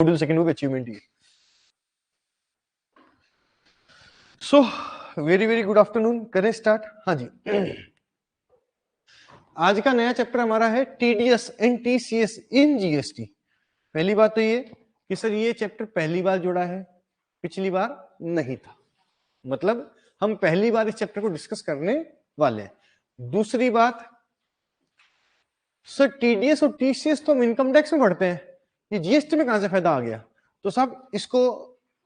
Module second की achievement ही है। So very very good afternoon, करें स्टार्ट। हाँ जी, आज का नया चैप्टर हमारा है TDS and TCS in GST. पहली बात तो ये कि सर ये चैप्टर पहली बार जुड़ा है, पिछली बार नहीं था, मतलब हम पहली बार इस चैप्टर को डिस्कस करने वाले हैं। दूसरी बात, सर टीडीएस और टीसीएस तो हम इनकम टैक्स में पढ़ते हैं, ये जीएसटी में कहां से फायदा आ गया? तो साहब इसको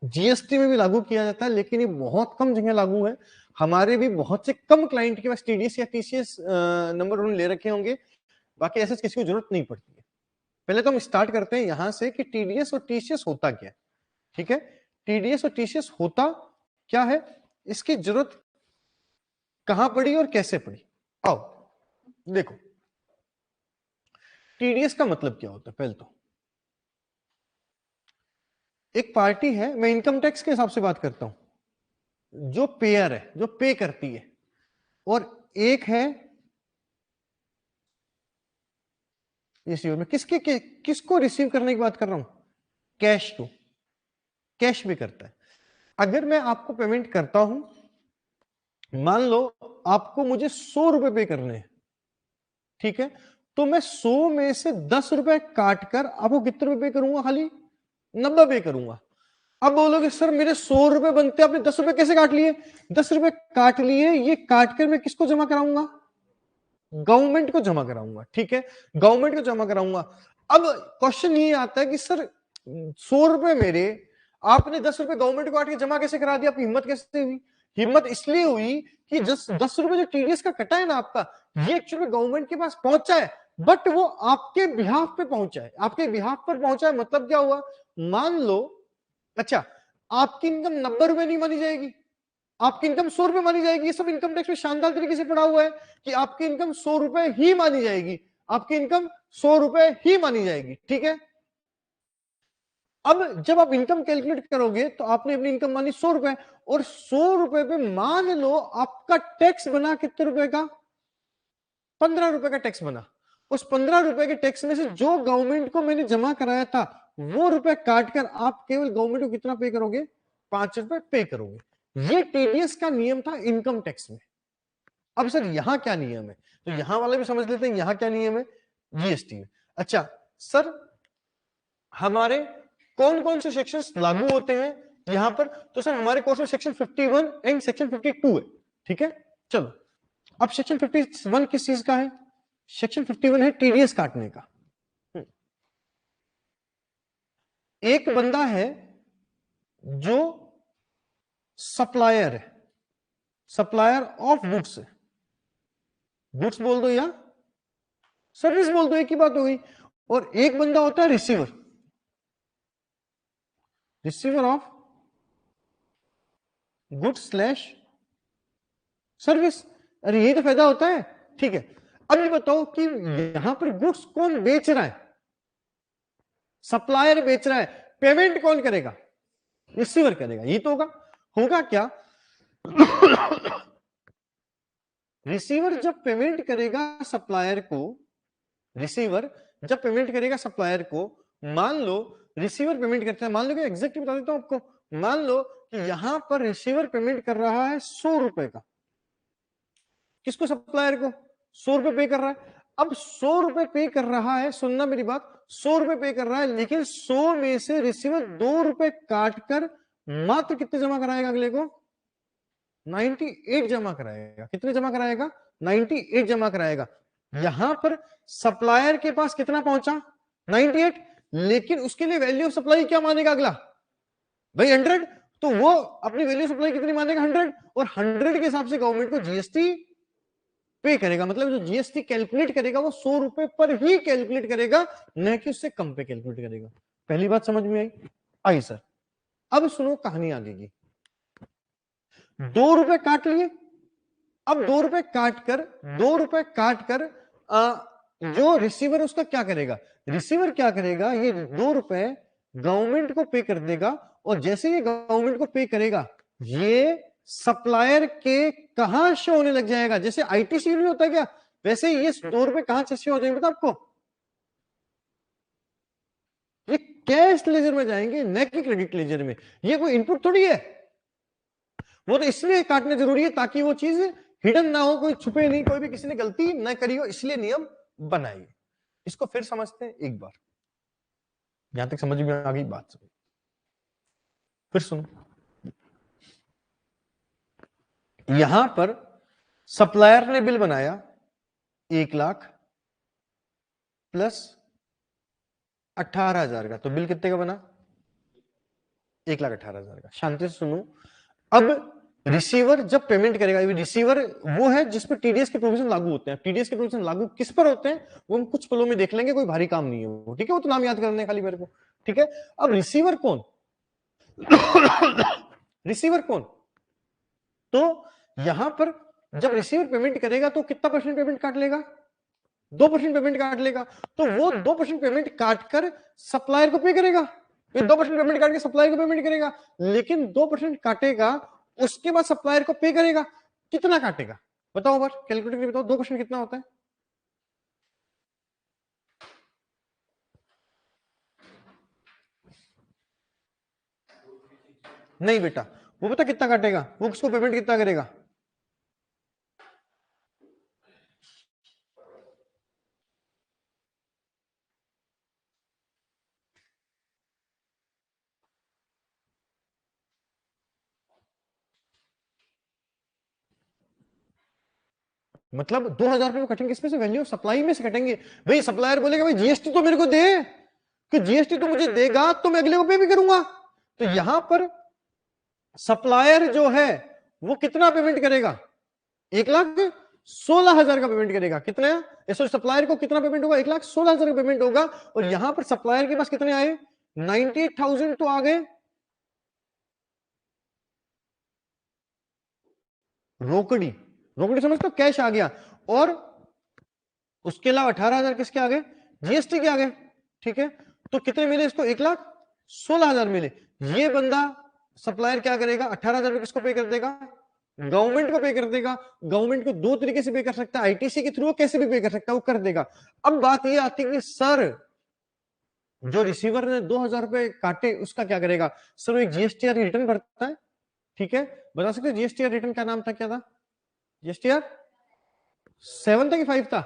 जीएसटी में भी लागू किया जाता है, लेकिन ये बहुत कम जगह लागू है। हमारे भी बहुत से कम क्लाइंट के पास टीडीएस या टीसीएस नंबर उन्होंने ले रखे होंगे, बाकी ऐसे किसी को जरूरत नहीं पड़ती है। पहले तो हम स्टार्ट करते हैं यहां से कि टीडीएस और टीसीएस होता क्या है। ठीक है, टीडीएस और टीसीएस होता क्या है, इसकी जरूरत कहां पड़ी और कैसे पड़ी। आओ देखो, टीडीएस का मतलब क्या होता है। पहले तो एक पार्टी है, मैं इनकम टैक्स के हिसाब से बात करता हूं, जो पेयर है, जो पे करती है, और एक है रिसीवर में किसको रिसीव करने की बात कर रहा हूं, कैश को। कैश भी करता है। अगर मैं आपको पेमेंट करता हूं, मान लो आपको मुझे 100 रुपए पे करने हैं, ठीक है, तो मैं 100 में से 10 रुपए काट कर आपको कितने रुपए पे करूंगा, खाली 90 पे करूंगा। अब बोलोगे सर मेरे 100 रुपए बनते, आपने 10 रुपए कैसे काट लिए? 10 रुपए काट लिए, ये काट कर मैं किसको जमा कराऊंगा? गवर्नमेंट को जमा कराऊंगा। ठीक है, गवर्नमेंट को जमा कराऊंगा। अब क्वेश्चन ये आता है कि सर 100 रुपए मेरे, आपने 10 रुपए गवर्नमेंट को काट के जमा कैसे करा दिया? आपकी हिम्मत कैसे हुई? हिम्मत इसलिए हुई कि 10 रुपए जो टीडीएस का कटा है ना आपका, ये एक्चुअली गवर्नमेंट के पास पहुंचा है, बट वो आपके बिहाफ पे पहुंचा है। आपके बिहाफ पर पहुंचा है मतलब क्या हुआ? मान लो, अच्छा, आपकी इनकम 90 रुपए नहीं मानी जाएगी, आपकी इनकम 100 रुपए मानी जाएगी। ये सब इनकम टैक्स में शानदार तरीके से पड़ा हुआ है कि आपकी इनकम 100 रुपए ही मानी जाएगी, आपकी इनकम 100 रुपए ही मानी जाएगी। ठीक है, अब जब आप इनकम कैलकुलेट करोगे तो आपने अपनी इनकम मानी 100 रुपए, और 100 रुपए पे मान लो आपका टैक्स बना कितने रुपए का? 15 रुपए का टैक्स बना। उस 15 रुपए के टैक्स में से जो गवर्नमेंट को मैंने जमा कराया था, वो रुपए काटकर आप केवल गवर्नमेंट को कितना पे करोगे? 5 रुपए पे करोगे। ये टीडीएस का नियम था इनकम टैक्स में। अब सर यहां क्या नियम है, तो यहां वाले भी समझ लेते हैं यहां क्या नियम है जीएसटी में। अच्छा सर, हमारे कौन कौन से सेक्शंस लागू होते हैं यहां पर? तो सर हमारे कोर्स में सेक्शन 51 एंड सेक्शन 52 है। ठीक है, चलो अब सेक्शन 51 किस चीज का है? सेक्शन 51 है टीडीएस काटने का। एक बंदा है जो सप्लायर है, सप्लायर ऑफ गुड्स है, गुड्स बोल दो या सर्विस बोल दो, एक ही बात हो गई। और एक बंदा होता है receiver, receiver of goods slash service. अरे यही तो फायदा होता है। ठीक है, अब ये बताओ कि यहां पर गुड्स कौन बेच रहा है? सप्लायर बेच रहा है, पेमेंट कौन करेगा? रिसीवर करेगा। ये तो होगा, होगा क्या? रिसीवर जब पेमेंट करेगा सप्लायर को, रिसीवर जब पेमेंट करेगा सप्लायर को, मान लो रिसीवर पेमेंट करता है, मान लो कि एग्जैक्ट बता देता हूं आपको, मान लो कि यहां पर रिसीवर पेमेंट कर रहा है 100 रुपए का, किसको? सप्लायर को 100 रुपए पे कर रहा है। अब 100 रुपए पे कर रहा है, सुनना मेरी बात, 100 रुपए पे कर रहा है, लेकिन 100 में से रिसीवर 2 रुपए काट कर मात्र कितने जमा कराएगा अगले को? 98 जमा कराएगा। कितने जमा कराएगा? 98 जमा कराएगा। यहां पर सप्लायर के पास कितना पहुंचा? 98, लेकिन उसके लिए वैल्यू ऑफ सप्लाई क्या मानेगा अगला? भाई 100, तो वो अपनी वैल्यू सप्लाई कितनी मानेगा? 100, और 100 के हिसाब से गवर्नमेंट को जीएसटी पे करेगा। मतलब जो जीएसटी कैलकुलेट करेगा वो 100 रुपए पर ही कैलकुलेट करेगा, न कि उससे कम पे कैलकुलेट करेगा। पहली बात समझ में आई? आई सर। अब सुनो कहानी आगे की। 2 रुपए काट लिए। अब 2 रुपए काटकर, 2 रुपए काटकर जो रिसीवर है उसका क्या करेगा? रिसीवर क्या करेगा, ये 2 रुपए गवर्नमेंट को पे कर देगा, और जैसे ये गवर्नमेंट को पे करेगा, ये सप्लायर के कहां शो होने लग जाएगा? जैसे आईटीसी नहीं होता क्या, वैसे ये 2 रुपए कहां से शो हो जाएंगे? आपको ये कैश लेजर में जाएंगे, न कि क्रेडिट लेजर में। ये कोई इनपुट थोड़ी है, वो तो इसलिए काटना जरूरी है ताकि वो चीज हिडन ना हो, कोई छुपे नहीं, कोई भी किसी ने गलती न करी हो, इसलिए नियम बनाइए। इसको फिर समझते हैं एक बार, यहां तक समझ में आ गई बात समझ। फिर सुनो, यहां पर सप्लायर ने बिल बनाया 1 लाख प्लस 18,000 का, तो बिल कितने का बना? 1,18,000 का। शांति से सुनो, अब रिसीवर जब पेमेंट करेगा, रिसीवर वो है जिस पर टीडीएस के प्रोविजन लागू होते हैं। टीडीएस के प्रोविजन लागू किस पर होते हैं वो हम कुछ पलों में देख लेंगे, कोई भारी काम नहीं है वो, ठीक है, वो तो नाम याद करने खाली मेरे को, ठीक है। अब रिसीवर कौन? रिसीवर कौन? तो यहां पर जब रिसीवर पेमेंट करेगा तो कितना परसेंट पेमेंट काट लेगा? 2% पेमेंट काट लेगा। तो वो 2% पेमेंट काट कर सप्लायर को पे करेगा, फिर 2% पेमेंट काट के सप्लायर को पेमेंट करेगा, लेकिन 2% काटेगा, उसके बाद सप्लायर को पे करेगा। कितना काटेगा बताओ, बार कैलकुलेट करके बताओ, 2% कितना होता है? नहीं बेटा, वो पता कितना काटेगा, वो किसको पेमेंट कितना करेगा? मतलब 2,000 रुपए कटेंगे, इसमें से वैल्यू ऑफ सप्लाई में से कटेंगे। भाई सप्लायर बोलेगा भाई जीएसटी तो मेरे को दे, कि जीएसटी तो मुझे देगा तो मैं अगले को पे भी करूंगा। तो यहां पर सप्लायर जो है वो कितना पेमेंट करेगा? 1,16,000 का पेमेंट करेगा। कितना? सप्लायर को कितना पेमेंट होगा? 1,16,000 का पेमेंट होगा। और यहां पर सप्लायर के पास कितने आए? 98,000 तो आ गए रोकड़ी। रोकड़ी समझते हो, कैश आ गया। और उसके अलावा 18,000 किसके आ गए? जीएसटी के आ गए, ठीक है। तो कितने मिले इसको? 1,16,000 मिले। ये बंदा सप्लायर क्या करेगा? 18,000 किसको पे कर देगा? गवर्नमेंट को पे कर देगा। गवर्नमेंट को दो तरीके से पे कर सकता है, आईटीसी के थ्रू, कैसे भी पे कर सकता है, वो कर देगा। अब बात ये आती है कि सर जो रिसीवर ने 2,000 रुपए काटे उसका क्या करेगा? सर वो एक जीएसटीआर रिटर्न भरता है, ठीक है। बता सकते जीएसटीआर रिटर्न का नाम था, क्या था? जीएसटीआर 7 था कि 5 था?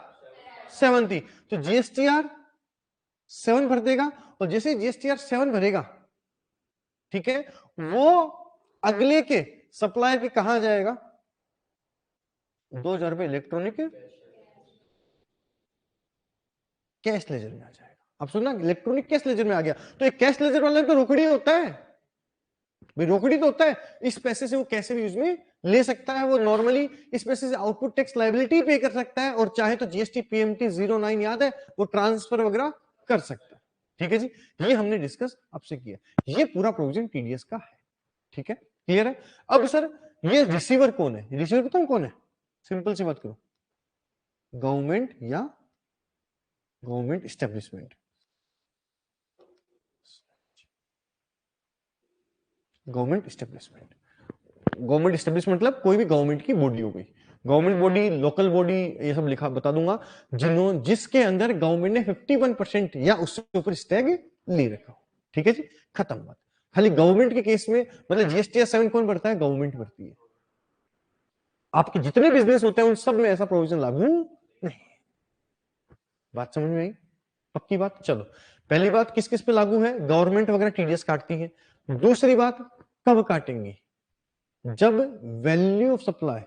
7 थी। तो जीएसटीआर 7 भर देगा, और जैसे जीएसटीआर 7 भरेगा, ठीक है, वो अगले के सप्लायर के कहां जाएगा? 2,000 रुपए इलेक्ट्रॉनिक कैश लेजर में आ जाएगा। अब सुनना, इलेक्ट्रॉनिक कैश लेजर में आ गया, तो एक कैश लेजर वाले तो रोकड़ी होता है भाई, रोकड़ी तो होता है। इस पैसे से वो कैसे भी यूज में ले सकता है, वो नॉर्मली इस पैसे से आउटपुट टैक्स लायबिलिटी पे कर सकता है, और चाहे तो जीएसटी पीएमटी 09 याद है, वो ट्रांसफर वगैरह कर सकता है, ठीक है जी। ये हमने डिस्कस आपसे किया, ये पूरा प्रोविजन टीडीएस का है, ठीक है, क्लियर है। अब सर ये रिसीवर कौन है? रिसीवर बताऊं कौन है? सिंपल सी बात करो, गवर्नमेंट या government establishment. Government establishment, government establishment मतलब कोई भी गवर्नमेंट की बॉडी हो गई, गवर्नमेंट बॉडी, लोकल बॉडी, ये सब लिखा बता दूंगा, जिसके अंदर गवर्नमेंट ने 51% या उससे ऊपर स्टैग ले रखा हो, ठीक है जी, खत्म बात। खाली गवर्नमेंट के केस में मतलब जीएसटी 7 कौन भरता है? गवर्नमेंट भरती है। आपके जितने बिजनेस होते हैं उन सब में ऐसा प्रोविजन लागू नहीं। बात समझ में आई? पक्की बात। चलो, पहली बात किस किस पे लागू है? गवर्नमेंट वगैरह टीडीएस काटती है। दूसरी बात, कब काटेंगे? जब वैल्यू ऑफ सप्लाई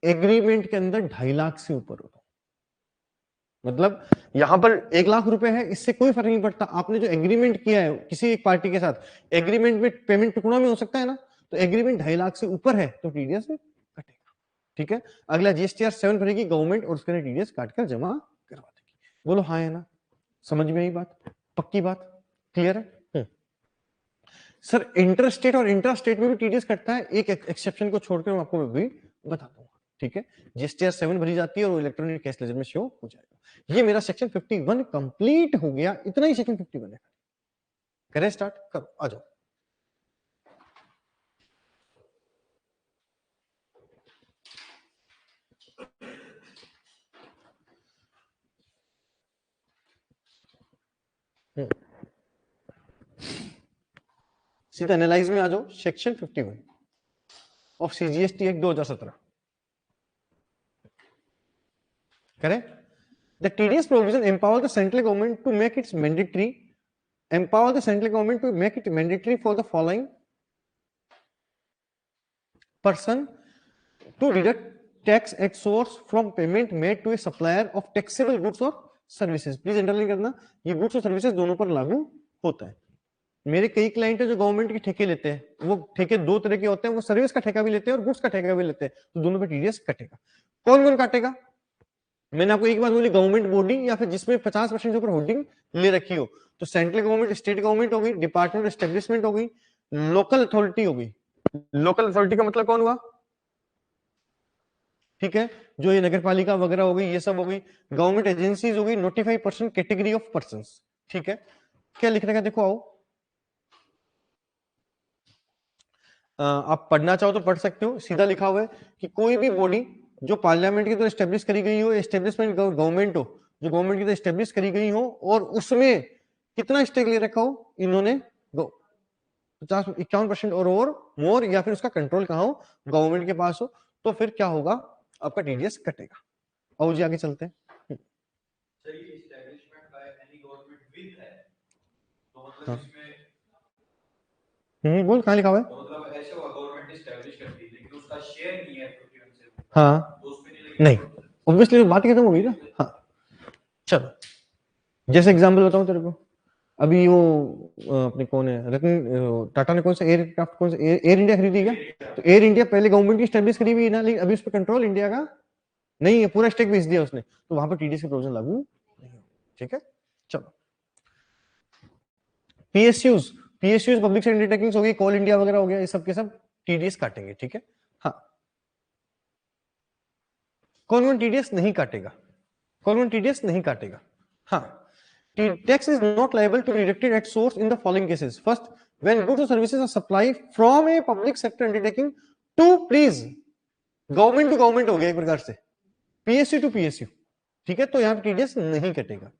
एग्रीमेंट के अंदर 2.5 लाख से ऊपर हो। मतलब यहां पर 1 लाख रुपए है, इससे कोई फर्क नहीं पड़ता, आपने जो एग्रीमेंट किया है किसी एक पार्टी के साथ, एग्रीमेंट में पेमेंट टुकड़ा में हो सकता है ना, तो एग्रीमेंट 2.5 लाख से ऊपर है तो टीडीएस कटेगा, ठीक है। अगला जीएसटीआर 7 भरेगी गवर्नमेंट, और उसके लिए टीडीएस काटकर जमा करवा देगी। बोलो हाँ है ना? समझ में आई बात? पक्की बात, क्लियर है? सर इंटर स्टेट और इंट्रा स्टेट में भी टीडीएस कटता है, एक एक्सेप्शन को छोड़कर मैं आपको भी बता दूंगा, ठीक है। जीएसटीआर 7 भरी जाती है और इलेक्ट्रॉनिक कैश लेजर में शो हो जाएगा। ये मेरा सेक्शन 51 कंप्लीट हो गया, इतना ही सेक्शन 51 है। करें स्टार्ट, करो, आ जाओ। सीधा एनालाइज में आ जाओ, section 51 of CGST act 2017 correct. The TDS provision empower the central government to make it mandatory. Empower the central government to make it mandatory for the following person to deduct tax at source from payment made to a supplier of taxable goods or services. Please underline करना, ये goods और services दोनों पर लागू होता है। मेरे कई क्लाइंट है जो गवर्नमेंट के ठेके लेते हैं, वो ठेके दो तरह के होते हैं, वो सर्विस का ठेका भी लेते हैं और गुड्स का ठेका भी लेते हैं, तो दोनों पे टीडीएस कटेगा। कौन कौन काटेगा? मैंने आपको एक बात बोली, गवर्नमेंट बॉडी या फिर जिसमें 50% के ऊपर होल्डिंग ले रखी हो, तो सेंट्रल गवर्नमेंट, स्टेट गवर्नमेंट हो गई, डिपार्टमेंट एस्टेब्लिशमेंट हो गई, लोकल अथॉरिटी हो गई। लोकल अथॉरिटी का मतलब कौन हुआ? ठीक है, जो ये नगर पालिका वगैरह हो गई, ये सब हो गई। गवर्नमेंट एजेंसीज हो गई, notified person, category of person. ठीक है, क्या लिख रखा है देखो, आओ आप पढ़ना चाहो तो पढ़ सकते हो। सीधा लिखा हुआ है कि कोई भी बॉडी जो पार्लियामेंट की तरह एस्टेब्लिश करी गई हो, एस्टेब्लिशमेंट गवर्नमेंट हो, जो गवर्नमेंट की तरह एस्टेब्लिश करी गई हो और उसमें कितना स्टेक ले रखा हो इन्होंने, 50-51% और मोर, या फिर उसका कंट्रोल कहाँ हो, गवर्नमेंट के पास हो, तो फिर क्या होगा, आपका टीडीएस कटेगा। और जी आगे चलते हैं। बोल कहाँ लिखा हुआ है? मतलब ऐसे हुआ गवर्नमेंट एस्टैब्लिश करती है लेकिन उसका शेयर नहीं है उनसे, हाँ तो नहीं, ऑब्वियसली बात खत्म हो गई ना। हाँ चलो, जैसे एग्जांपल बताऊं तेरे को, अभी वो अपने कौन है, रतन टाटा ने कौन सा एयरक्राफ्ट, कौन सा एयर इंडिया खरीदी क्या? तो एयर इंडिया पहले गवर्नमेंट की एस्टैब्लिश करी हुई है ना, लेकिन अभी उस पर कंट्रोल इंडिया का नहीं है, पूरा स्टेक बेच दिया उसने, तो वहां पर टीडीएस के प्रोविजन लागू नहीं होगा। ठीक है, चलो PSUs, PSUs public sector undertakings हो गई, कोल इंडिया वगैरह हो गया, ये सब के सब टीडीएस काटेंगे। ठीक है, हाँ कौन कौन टीडीएस नहीं काटेगा? कौन कौन टीडीएस नहीं काटेगा? हाँ, tax is not liable to be deducted at source in the following cases. First, when goods or services are supplied from a public sector undertaking to, please, government to government हो गया एक प्रकार से, PSU to PSU. ठीक है, तो यहाँ पे टीडीएस नहीं कटेगा।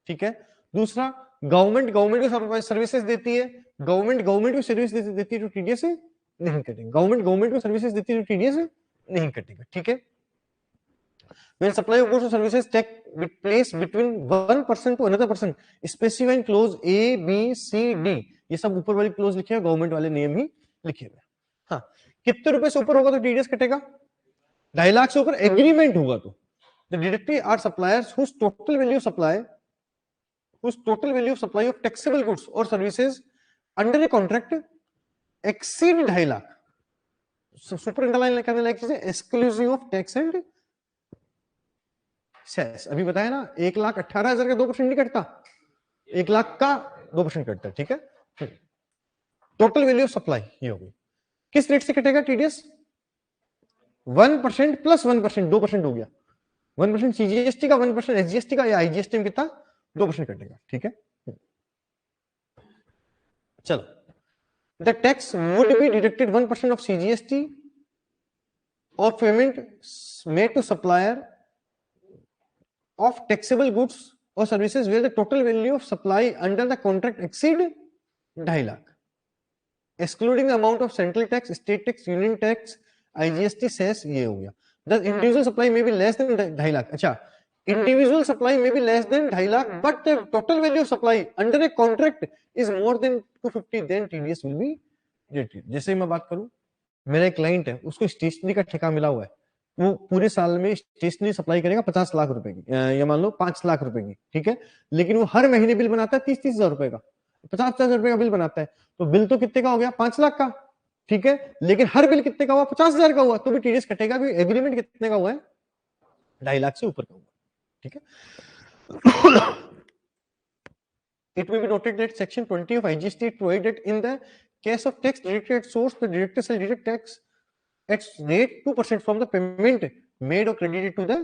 ठीक है, दूसरा, गवर्नमेंट गवर्नमेंट को सर्विसेज देती है, गवर्नमेंट गवर्नमेंट को सर्विस देती है, तो टीडीएस नहीं कटेगा। गवर्नमेंट गवर्नमेंट को सर्विसेज देती है, तो टीडीएस नहीं कटेगा। ठीक है, when supply of goods or services take place between one person to another person, specifying clause A, B, C, D, ये सब ऊपर वाली क्लोज लिखे हैं, गवर्नमेंट वाले नियम ही लिखे हुए। हाँ, कितने रुपए से ऊपर होगा तो टीडीएस कटेगा? 2.5 लाख से ऊपर एग्रीमेंट होगा तो the deductive are suppliers whose total value of supply of taxable goods or services under a contract exceed 2.5 lakh. Super underline करने लायक चीज है, exclusive of tax and cess. अभी बताया ना, 1,18,000 का 2% नहीं कटता, 1 लाख का 2% कटता है। ठीक है, टोटल वैल्यू ऑफ सप्लाई ये होगी। किस रेट से कटेगा टीडीएस? 1% प्लस 1%, 2% हो गया। 1% सीजीएसटी का, 1% एसजीएसटी का, या आईजीएसटी में कितना? 2% कटेगा। ठीक है, चलो, the tax would be deducted 1% of CGST और payment made to supplier of taxable goods or services where the total value of supply under the contract exceed 2.5 lakh, excluding the amount of central tax, state tax, union tax, IGST, cess, ये हो गया। The individual supply may be less than 2.5 lakh। अच्छा, individual supply may be less than 2.5 lakh, but the total value of supply under a contract is more than 250, then TDS will be deducted। जैसे मैं बात करूं, मेरा एक client है, उसको stationery का ठेका मिला हुआ है, वो पूरे साल में स्टेशनरी सप्लाई करेगा 50 लाख रुपए की, या मान लो 5 लाख रुपए की। ठीक है, लेकिन वो हर महीने बिल बनाता है 30-30 हजार रुपए का, 50-50 रुपए का बिल बनाता है, तो बिल तो कितने का हो गया? 5 लाख का। ठीक है, लेकिन हर बिल कितने का हुआ? 50,000 का हुआ, तो भी टीडीएस कटेगा, भी एग्रीमेंट कितने का हुआ है? 2.5 लाख से ऊपर का हुआ। ठीक है, it may be noted that section 20 of IGST provides that in the case of tax deducted at source, the director shall deduct tax at rate 2% from the payment made or credited to the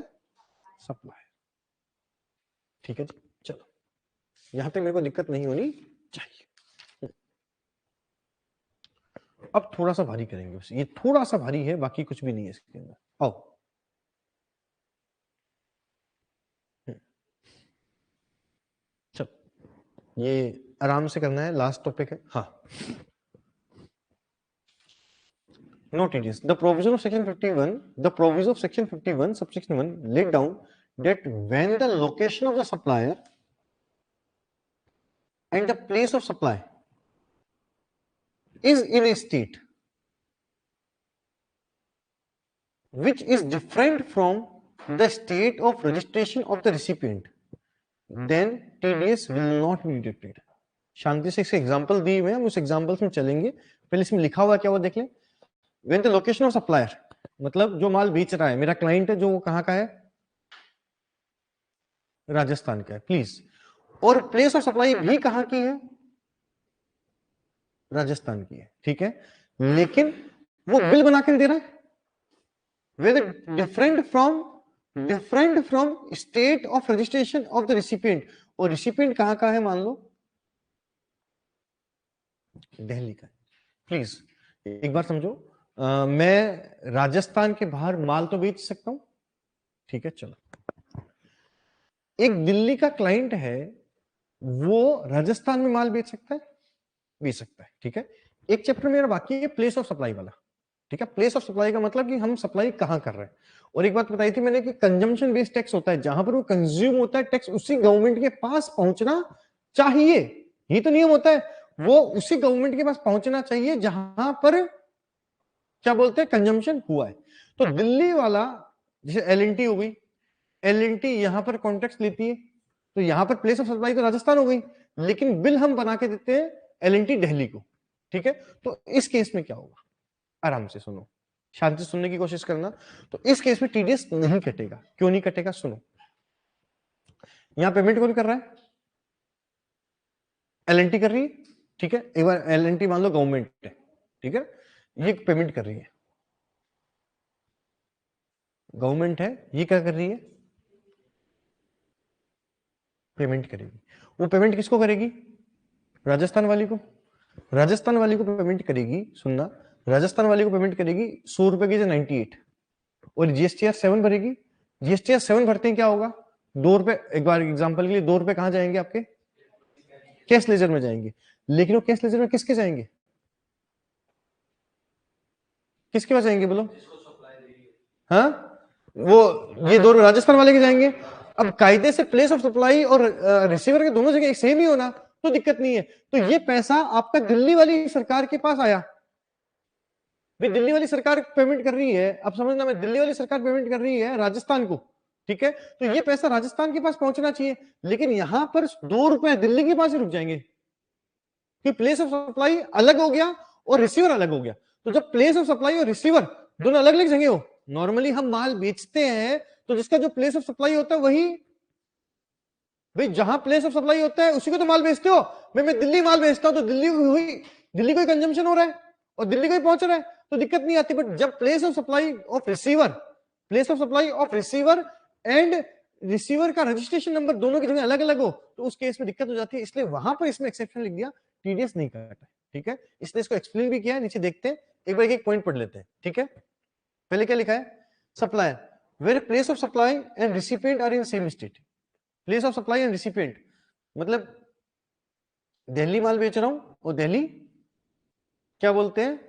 supplier। ठीक है जी, चलो यहां तक मेरे को दिक्कत नहीं होनी चाहिए। अब थोड़ा सा भारी करेंगे, ये थोड़ा सा भारी है, बाकी कुछ भी नहीं है इसके अंदर। आओ, चलो ये आराम से करना है, लास्ट टॉपिक है। हाँ, No TDS. The provision of section 51, the provision of section 51, subsection 1 laid down that when the location of the supplier and the place of supply is in a state which is different from the state of registration of the recipient, then TDS will not be deducted. शांति से इसे example दी हुई है, हम उस example में चलेंगे। पहले इसमें लिखा हुआ क्या वो देख लें। When the location of supplier, मतलब जो माल बेच रहा है, मेरा क्लाइंट है जो वो कहाँ का है, राजस्थान का है प्लीज, और प्लेस ऑफ सप्लाई भी कहाँ की है, राजस्थान की है, ठीक है। लेकिन वो बिल बना के दे रहा है with different from state of registration of the recipient, और recipient कहाँ का है, मान लो दिल्ली का। प्लीज एक बार समझो, मैं राजस्थान के बाहर माल तो बेच सकता हूं, ठीक है। चलो, एक दिल्ली का क्लाइंट है, वो राजस्थान में माल बेच सकता है, ठीक है। एक चैप्टर मेरा बाकी है प्लेस ऑफ सप्लाई वाला, ठीक है। प्लेस ऑफ सप्लाई का मतलब कि हम सप्लाई कहां कर रहे हैं। और एक बात बताई थी मैंने कि कंजम्पशन बेस्ड टैक्स होता है, जहां पर वो कंज्यूम होता है टैक्स उसी गवर्नमेंट के पास पहुंचना चाहिए, ये तो नियम होता है, वो उसी गवर्नमेंट के पास पहुंचना चाहिए जहां पर क्या बोलते हैं कंजम्पशन हुआ है। तो दिल्ली वाला जैसे एलएनटी हो गई, एलएनटी यहां पर कॉन्ट्रैक्ट लेती है, तो यहां पर प्लेस ऑफ सप्लाई तो राजस्थान हो गई, लेकिन बिल हम बना के देते हैं एलएनटी दिल्ली को, ठीक है। तो इस केस में क्या होगा, आराम से सुनो, शांति से सुनने की कोशिश करना। तो इस केस में टीडीएस नहीं कटेगा। क्यों नहीं कटेगा, सुनो। यहां पेमेंट कौन कर रहा है, एलएनटी कर रही है, ठीक है। एक बार एलएनटी मान लो गवर्नमेंट है, ठीक है, ये पेमेंट कर रही है, गवर्नमेंट है, ये क्या कर रही है, पेमेंट करेगी। वो पेमेंट किसको करेगी, राजस्थान वाली को, राजस्थान वाली को पेमेंट करेगी, सुनना, राजस्थान वाली को पेमेंट करेगी 100 रुपए की 98, और जीएसटीआर 7 भरेगी। जीएसटीआर 7 भरते हैं क्या होगा, 2 रुपए, एक बार एग्जांपल के लिए 2 रुपए कहां जाएंगे आपके, कैश लेजर में जाएंगे। लेकिन वो कैश लेजर में किसके जाएंगे, किसके पास जाएंगे बोलो, हाँ, वो ये दोनों राजस्थान वाले के जाएंगे। अब कायदे से प्लेस ऑफ सप्लाई और रिसीवर के दोनों जगह एक सेम ही होना तो दिक्कत नहीं है। तो ये पैसा आपका दिल्ली वाली सरकार के पास आया, भाई दिल्ली वाली सरकार पेमेंट कर रही है, अब समझना, मैं दिल्ली वाली सरकार पेमेंट कर रही है राजस्थान को, ठीक है। तो ये पैसा राजस्थान के पास पहुंचना चाहिए, लेकिन यहां पर 2 रुपए दिल्ली के पास ही रुक जाएंगे, कि प्लेस ऑफ सप्लाई अलग हो गया और रिसीवर अलग हो गया। तो जब प्लेस ऑफ सप्लाई और रिसीवर दोनों अलग अलग जगह हो, नॉर्मली हम माल बेचते हैं तो जिसका जो प्लेस ऑफ सप्लाई होता है वही, भाई जहां प्लेस ऑफ सप्लाई होता है उसी को तो माल बेचते हो। मैं दिल्ली माल बेचता हूं तो दिल्ली को ही कंजम्पशन हो रहा है और दिल्ली को ही पहुंच रहा है, तो दिक्कत नहीं आती। बट जब place of supply of receiver, place of supply of receiver and receiver का रजिस्ट्रेशन नंबर दोनों की जगह अलग अलग हो, तो उस केस में दिक्कत हो जाती है। इसलिए वहां पर इसमें एक्सेप्शन लिख दिया, टीडीएस नहीं काटा, ठीक है। इसलिए इसको एक्सप्लेन भी किया है, नीचे देखते हैं, एक बार एक पॉइंट पढ़ लेते हैं, ठीक है। पहले क्या लिखा है, supplier where place of supply and recipient are in same state. Place of supply and recipient मतलब दिल्ली माल बेच रहा हूं और दिल्ली क्या बोलते हैं,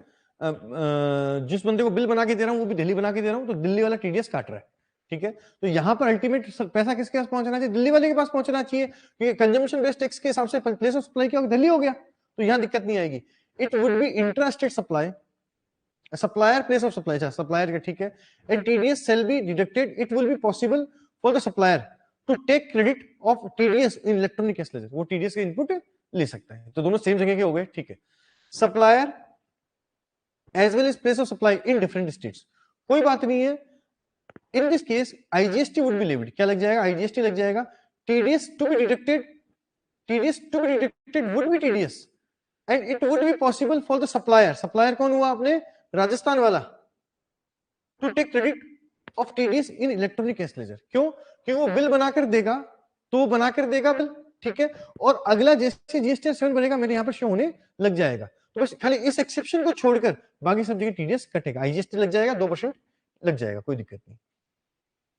जिस बंदे को बिल बना के दे रहा हूं वो भी दिल्ली बना के दे रहा हूं, तो दिल्ली वाला टीडीएस काट रहा है, ठीक है। तो यहां पर अल्टीमेट पैसा किसके पास पहुंचना चाहिए, दिल्ली वाले के पास पहुंचना चाहिए, क्योंकि कंजम्पशन बेस्ड टैक्स के हिसाब से प्लेस ऑफ सप्लाई क्या दिल्ली हो गया, तो यहां दिक्कत नहीं आएगी। It would be intrastate supply, supplier place of supply, supplier का, ठीक है। And TDS shall be deducted, it will be possible for the supplier to take credit of TDS in electronic cash ledger, वो TDS के input ले सकता है। तो दोनों सेम जगह के हो गए, ठीक है। Supplier as well as place of supply in different states, कोई बात नहीं है। In this case IGST would be levied, क्या लग जाएगा, आईजीएसटी लग जाएगा। TDS to be deducted, TDS to be deducted would be TDS and it would be possible for the supplier, supplier कौन हुआ आपने, राजस्थान वाला, to take credit of TDS in electronic cash ledger. क्यों, क्योंकि वो बिल बनाकर देगा, तो बनाकर देगा बिल, ठीक है। और अगला जैसे जीएसटी 7 बनेगा मेरे यहां पर शो होने लग जाएगा। तो बस खाली इस एक्सेप्शन को छोड़कर बाकी सब जगह टीडीएस कटेगा, आईजीएसटी लग जाएगा, 2% लग जाएगा, कोई दिक्कत नहीं।